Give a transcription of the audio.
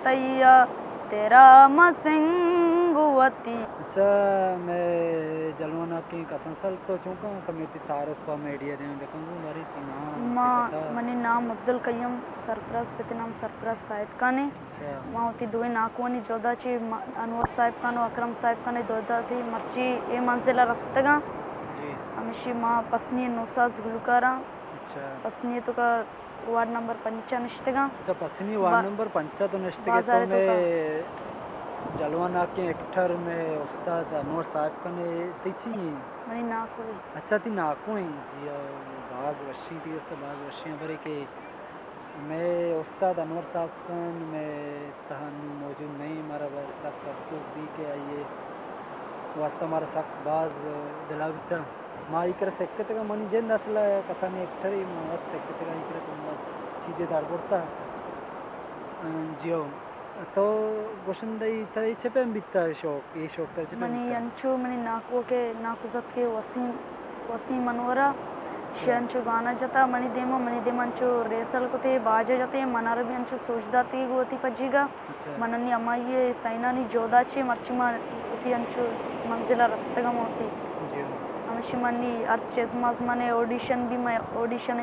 तैया तेरा मसिंगुवती। अच्छा मैं जलवाना की कसंसल तो चूंका कमेटी तारुफ का मीडिया दे देखूंगा बारी तीना माँ पता। मनी नाम अब्दुल कय्यम सरफराज पिता नाम सरफराज साहिब काने अच्छा माँ होती दुई नाकुवनी जोधा ची अनवर साहिब कानो अकरम साहिब काने जोधा थी मर्ची ए मंजिला रस्तगा जी हमेशी माँ पसनी नुसाज गुलकारा अच्छा पसनी तो का वार्ड नंबर 5 निश्तगा अच्छा पसनी वार्ड नंबर 5 तो नष्ट के तो बाजारे तो मैं का जलवाना के एक्टर में उस्ताद अनवर साहब का ने तीची मनी नाकुवी अच्छा थी नाको ही जी बाज वशी थी उससे बाज वशी बरे के मैं उस्ताद अनवर साहब खान में तहन मौजूद नहीं हमारा सख्त अफसोस दी के आइए वास्ता हमारा सख्त बाज दिलाविता माँ इकर सेक्रेटरी का मनी जेन नस्ल कसाने एक्टर ही माँ सेक्रेटरी का इकर तुम बस चीज़ें दार पड़ता जियो तो गोशंदई था इच्छे पे बिकता है शौक ये शौक था इच्छे पे मनी बिकता अंचो मनी नाको के नाकुजत के वसीम वसीम मनोरा अंचो गाना जता मनी देमा अंचो रेसल को ते बाजे जते मनार भी अंचो सोचदा ती गोती पजीगा अच्छा मननी अमाये सैनानी जोदा चे मर्चिमा उती अंचो मंजिला रस्तगा मोती जियो हमेशा मनी अर्चेज मने ऑडिशन भी मैं ऑडिशन